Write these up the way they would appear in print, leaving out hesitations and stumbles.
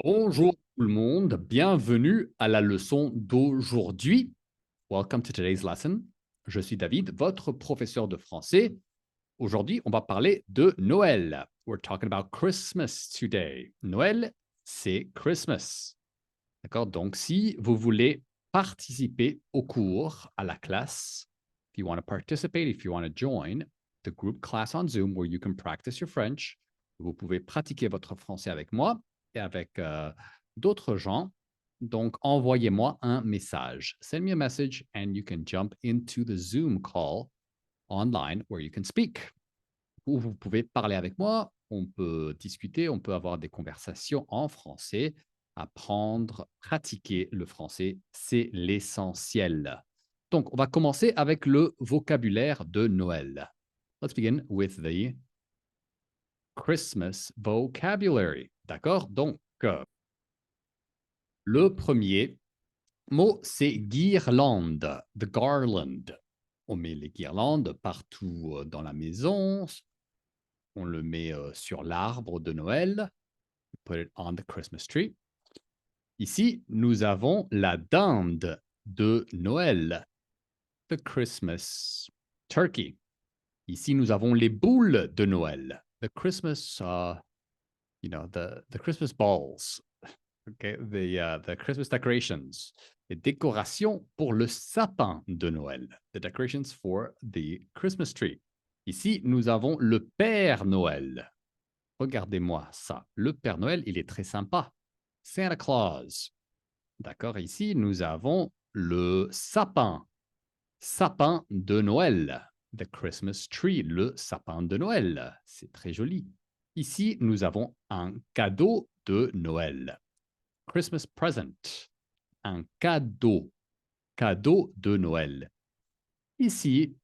Bonjour tout le monde, bienvenue à la leçon d'aujourd'hui. Welcome to today's lesson. Je suis David, votre professeur de français. Aujourd'hui, on va parler de Noël. We're talking about Christmas today. Noël, c'est Christmas. D'accord? Donc, si vous voulez participer au cours, à la classe, if you want to participate, if you want to join the group class on Zoom where you can practice your French, vous pouvez pratiquer votre français avec moi et avec d'autres gens. Donc, envoyez-moi un message. Send me a message and you can jump into the Zoom call online where you can speak. Où vous pouvez parler avec moi, on peut discuter, on peut avoir des conversations en français. Apprendre, pratiquer le français, c'est l'essentiel. Donc, on va commencer avec le vocabulaire de Noël. Let's begin with the Christmas vocabulary. D'accord? Donc, le premier mot, c'est guirlande, the garland. On met les guirlandes partout dans la maison. On le met sur l'arbre de Noël. Put it on the Christmas tree. Ici, nous avons la dinde de Noël, the Christmas turkey. Ici, nous avons les boules de Noël, the Christmas, the Christmas balls, okay, the Christmas decorations, les décorations pour le sapin de Noël, the decorations for the Christmas tree. Ici, nous avons le Père Noël. Regardez-moi ça. Le Père Noël, il est très sympa. Santa Claus. D'accord, ici, nous avons le sapin. Sapin de Noël. The Christmas tree, le sapin de Noël. C'est très joli. Ici, nous avons un cadeau de Noël. Christmas present. Un cadeau. Cadeau de Noël. Ici,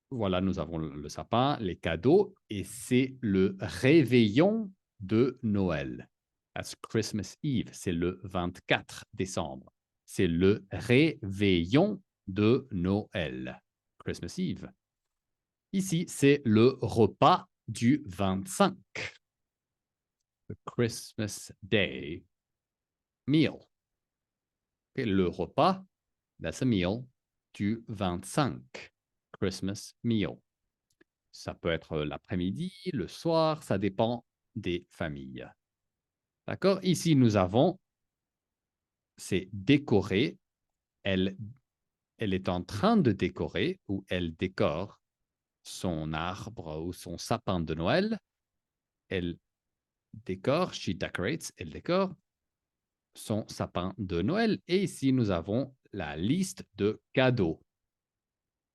voilà, nous avons le sapin, les cadeaux, et c'est le réveillon de Noël. That's Christmas Eve, c'est le 24 décembre. C'est le réveillon de Noël. Christmas Eve. Ici, c'est le repas du 25. The Christmas Day meal. Okay, le repas, that's a meal, du 25. Christmas meal. Ça peut être l'après-midi, le soir, ça dépend des familles. D'accord? Ici, nous avons, c'est décorer. Elle est en train de décorer ou elle décore son arbre ou son sapin de Noël. Elle décore, she decorates, elle décore son sapin de Noël. Et ici, nous avons la liste de cadeaux.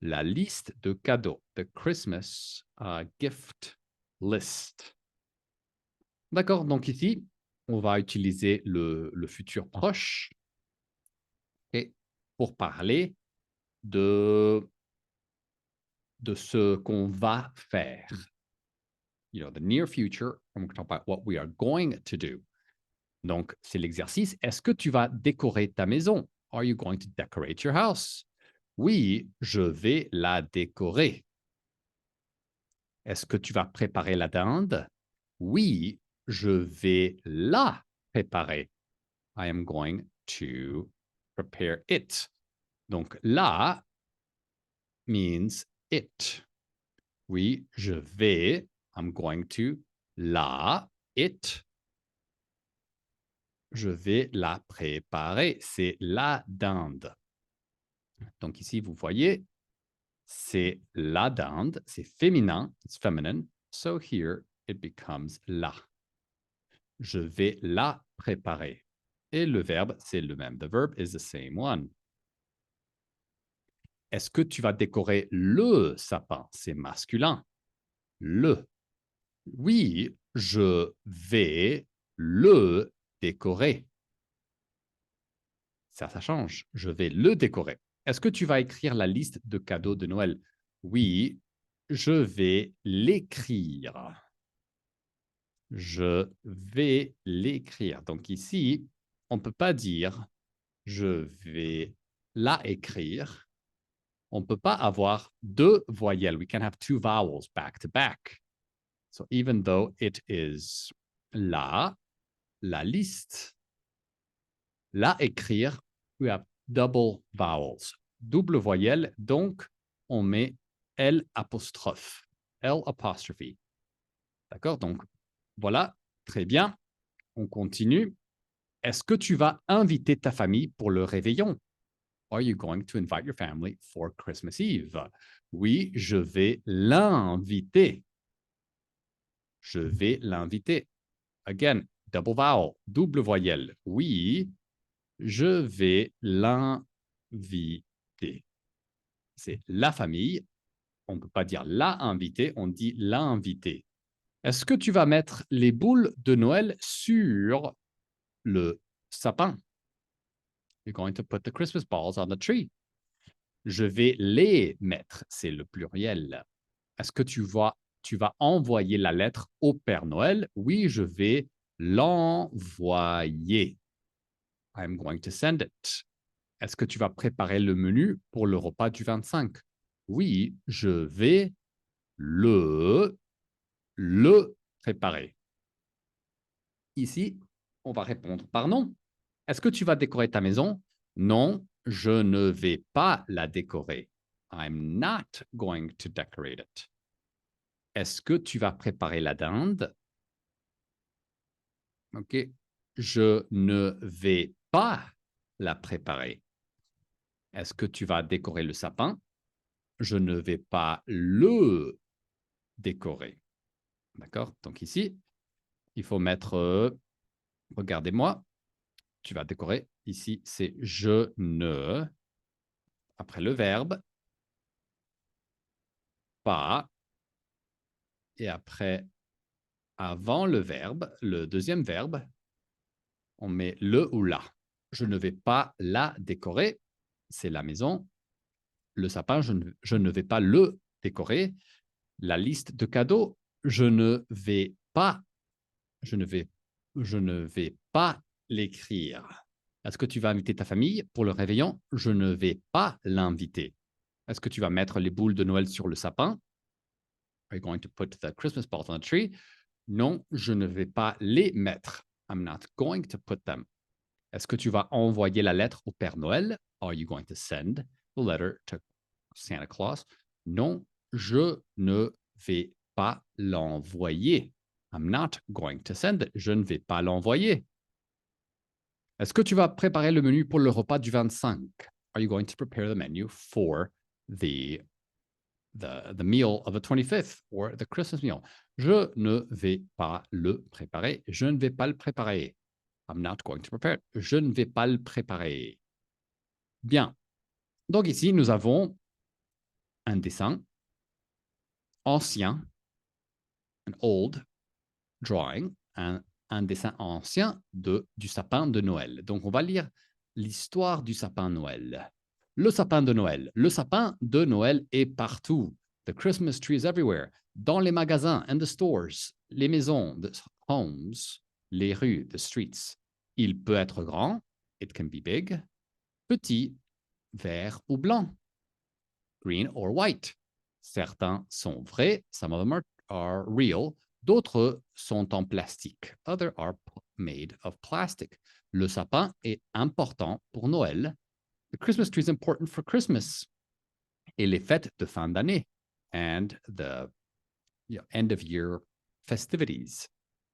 La liste de cadeaux, the Christmas gift list. D'accord, donc ici, on va utiliser le futur proche et pour parler de ce qu'on va faire. The near future, I'm going to talk about what we are going to do. Donc, c'est l'exercice. Est-ce que tu vas décorer ta maison? Are you going to decorate your house? Oui, je vais la décorer. Est-ce que tu vas préparer la dinde? Oui, je vais la préparer. I am going to prepare it. Donc, la means it. Oui, je vais. I'm going to. La, it. Je vais la préparer. C'est la dinde. Donc ici, vous voyez, c'est la dinde. C'est féminin. It's feminine. So here, it becomes la. Je vais la préparer. Et le verbe, c'est le même. The verb is the same one. Est-ce que tu vas décorer le sapin? C'est masculin. Le. Oui, je vais le décorer. Ça change. Je vais le décorer. Est-ce que tu vas écrire la liste de cadeaux de Noël? Oui, je vais l'écrire. Je vais l'écrire. Donc ici, on ne peut pas dire je vais la écrire. On ne peut pas avoir deux voyelles. We can have two vowels back to back. So even though it is la liste, Là, écrire, we have double vowels. Double voyelle, donc on met L apostrophe. L apostrophe. D'accord? Donc, voilà, très bien. On continue. Est-ce que tu vas inviter ta famille pour le réveillon? Are you going to invite your family for Christmas Eve? Oui, je vais l'inviter. Je vais l'inviter. Again, double vowel, double voyelle. Oui, je vais l'inviter. C'est la famille. On ne peut pas dire la invité, on dit l'invité. Est-ce que tu vas mettre les boules de Noël sur le sapin? You're going to put the Christmas balls on the tree. Je vais les mettre, c'est le pluriel. Est-ce que tu vas envoyer la lettre au Père Noël? Oui, je vais l'envoyer. I'm going to send it. Est-ce que tu vas préparer le menu pour le repas du 25? Oui, je vais le préparer. Ici, on va répondre par non. Est-ce que tu vas décorer ta maison? Non, je ne vais pas la décorer. I'm not going to decorate it. Est-ce que tu vas préparer la dinde? OK. Je ne vais pas la préparer. Est-ce que tu vas décorer le sapin? Je ne vais pas le décorer. D'accord? Donc ici, il faut mettre, regardez-moi, tu vas décorer. Ici, c'est je ne, après le verbe, pas, et après, avant le verbe, le deuxième verbe, on met le ou la. Je ne vais pas la décorer, c'est la maison. Le sapin, je ne vais pas le décorer. La liste de cadeaux, je ne vais pas l'écrire. Est-ce que tu vas inviter ta famille pour le réveillon? Je ne vais pas l'inviter. Est-ce que tu vas mettre les boules de Noël sur le sapin? Are you going to put the Christmas balls on the tree? Non, je ne vais pas les mettre. I'm not going to put them. Est-ce que tu vas envoyer la lettre au Père Noël? Are you going to send the letter to Santa Claus? Non, je ne vais pas l'envoyer. I'm not going to send it. Je ne vais pas l'envoyer. Est-ce que tu vas préparer le menu pour le repas du 25? Are you going to prepare the menu for the meal of the 25th or the Christmas meal? Je ne vais pas le préparer. Je ne vais pas le préparer. I'm not going to prepare it. Je ne vais pas le préparer. Bien. Donc ici, nous avons un dessin ancien, an old drawing, un dessin ancien du sapin de Noël. Donc, on va lire l'histoire du sapin Noël. Le sapin de Noël. Le sapin de Noël est partout. The Christmas tree is everywhere. Dans les magasins and the stores, les maisons, the homes, les rues, the streets. Il peut être grand, it can be big, petit, vert ou blanc, green or white. Certains sont vrais, some of them are real. D'autres sont en plastique. Others are made of plastic. Le sapin est important pour Noël. The Christmas tree is important for Christmas. Et les fêtes de fin d'année. And the end of year festivities.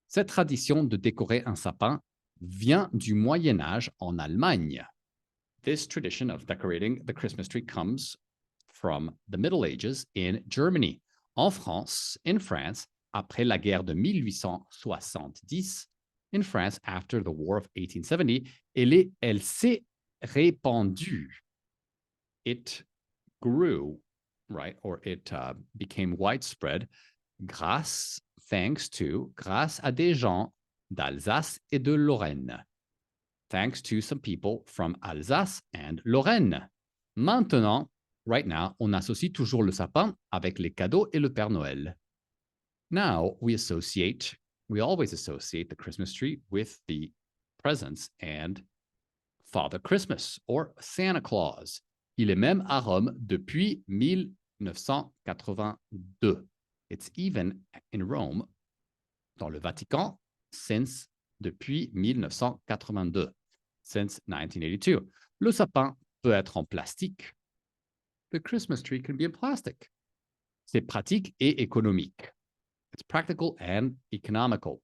Cette tradition de décorer un sapin vient du Moyen Âge en Allemagne. This tradition of decorating the Christmas tree comes from the Middle Ages in Germany. En France, in France, après la guerre de 1870, in France, after the War of 1870, elle s'est répandue. It grew, right, or it became widespread grâce à des gens d'Alsace et de Lorraine. Thanks to some people from Alsace and Lorraine. Maintenant, right now, on associe toujours le sapin avec les cadeaux et le Père Noël. Now, we always associate the Christmas tree with the presents and Father Christmas or Santa Claus. Il est même à Rome depuis 1982. It's even in Rome, dans le Vatican, depuis 1982. since 1982. Le sapin peut être en plastique. The Christmas tree can be in plastic. C'est pratique et économique. It's practical and economical.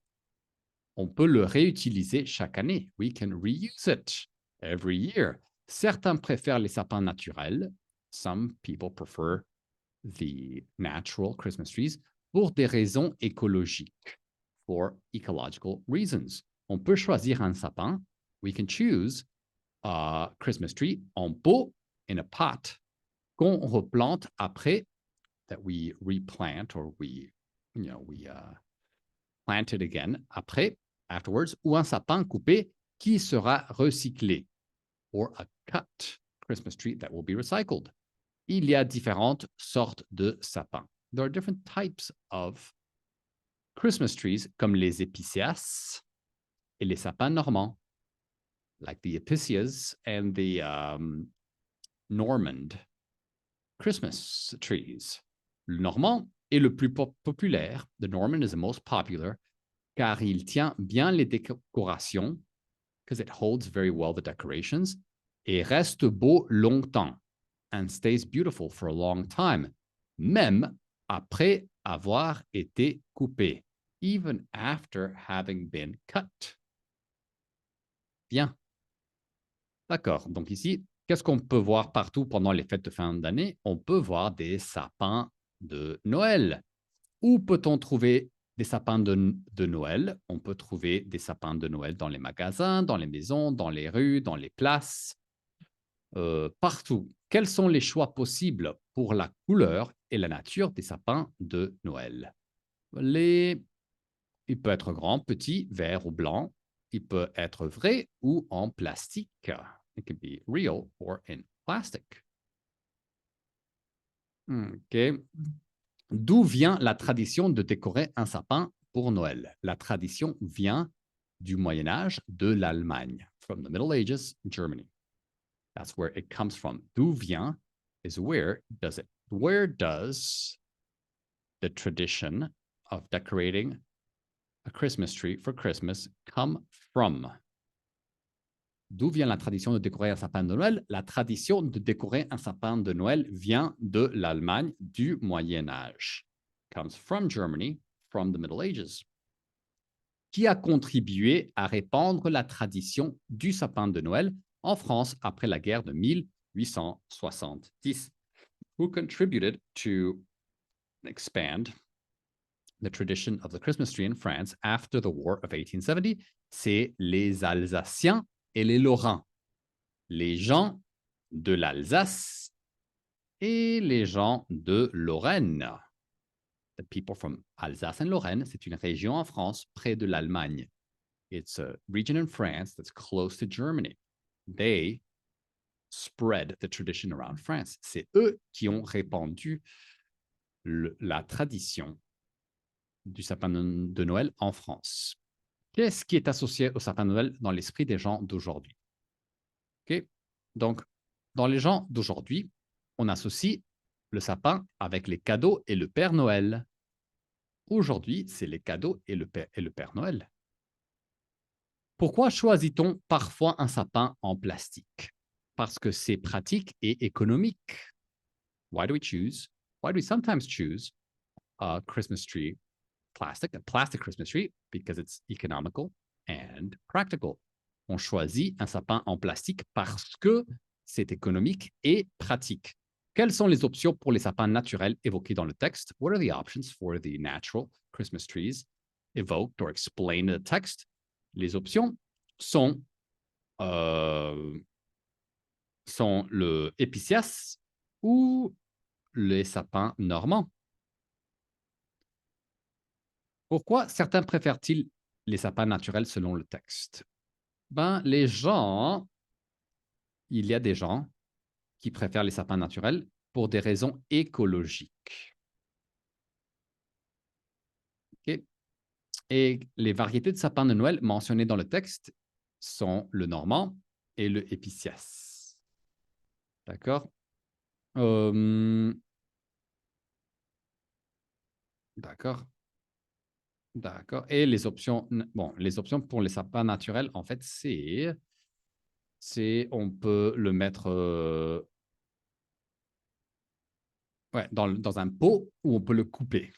On peut le réutiliser chaque année. We can reuse it every year. Certains préfèrent les sapins naturels. Some people prefer the natural Christmas trees pour des raisons écologiques. For ecological reasons. On peut choisir un sapin. We can choose a Christmas tree en pot, in a pot, qu'on replante après, that we replant or we plant it again après, afterwards, ou un sapin coupé qui sera recyclé, or a cut Christmas tree that will be recycled. Il y a différentes sortes de sapins. There are different types of Christmas trees, comme les épicéas et les sapins normands, like the epicéas and the Normand Christmas trees. Le normand est le plus populaire. The Norman is the most popular, car il tient bien les décorations, because it holds very well the decorations, et reste beau longtemps, and stays beautiful for a long time, même après avoir été coupé, even after having been cut. Bien. D'accord. Donc ici, qu'est-ce qu'on peut voir partout pendant les fêtes de fin d'année? On peut voir des sapins de Noël. Où peut-on trouver des sapins de Noël? On peut trouver des sapins de Noël dans les magasins, dans les maisons, dans les rues, dans les places, partout. Quels sont les choix possibles pour la couleur et la nature des sapins de Noël? Il peut être grand, petit, vert ou blanc. Il peut être vrai ou en plastique. It can be real or in plastic. OK. D'où vient la tradition de décorer un sapin pour Noël? La tradition vient du Moyen Âge, de l'Allemagne. From the Middle Ages, Germany. That's where it comes from. D'où vient is where does it? Where does the tradition of decorating a Christmas tree for Christmas come from? D'où vient la tradition de décorer un sapin de Noël? La tradition de décorer un sapin de Noël vient de l'Allemagne du Moyen Âge. Comes from Germany, from the Middle Ages. Qui a contribué à répandre la tradition du sapin de Noël en France après la guerre de 1870? Who contributed to expand the tradition of the Christmas tree in France after the War of 1870? C'est les Alsaciens et les Lorrains. Les gens de l'Alsace et les gens de Lorraine. The people from Alsace and Lorraine, c'est une région en France près de l'Allemagne. It's a region in France that's close to Germany. They spread the tradition around France. C'est eux qui ont répandu la tradition du sapin de Noël en France. Qu'est-ce qui est associé au sapin de Noël dans l'esprit des gens d'aujourd'hui? Okay. Donc, dans les gens d'aujourd'hui, on associe le sapin avec les cadeaux et le Père Noël. Aujourd'hui, c'est les cadeaux et le Père Noël. Pourquoi choisit-on parfois un sapin en plastique? Parce que c'est pratique et économique. Why do we sometimes choose a Christmas tree a plastic Christmas tree? Because it's economical and practical. On choisit un sapin en plastique parce que c'est économique et pratique. Quelles sont les options pour les sapins naturels évoqués dans le texte? What are the options for the natural Christmas trees evoked or explained in the text? Les options sont le épicéas ou les sapins normands. Pourquoi certains préfèrent-ils les sapins naturels selon le texte? Ben, il y a des gens qui préfèrent les sapins naturels pour des raisons écologiques. Okay. Et les variétés de sapins de Noël mentionnées dans le texte sont le normand et le épicéas. D'accord? D'accord. D'accord. Et les options pour les sapins naturels, en fait, c'est On peut le mettre ouais, dans un pot ou on peut le couper.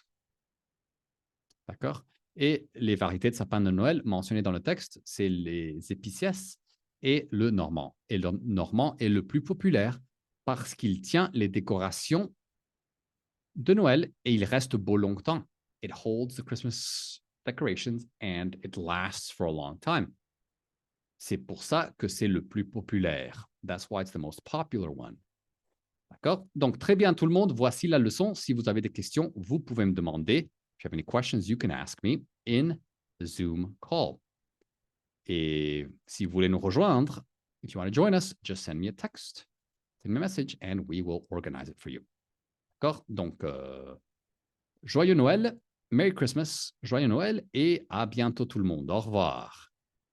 D'accord? Et les variétés de sapin de Noël mentionnées dans le texte, c'est les épicéas et le normand. Et le normand est le plus populaire parce qu'il tient les décorations de Noël et il reste beau longtemps. It holds the Christmas decorations and it lasts for a long time. C'est pour ça que c'est le plus populaire. That's why it's the most popular one. D'accord? Donc, très bien tout le monde, voici la leçon. Si vous avez des questions, vous pouvez me demander. If you have any questions, you can ask me in the Zoom call. Et si vous voulez nous rejoindre, if you want to join us, just send me a text, send me a message, and we will organize it for you. D'accord? Donc, joyeux Noël, Merry Christmas, joyeux Noël, et à bientôt tout le monde. Au revoir.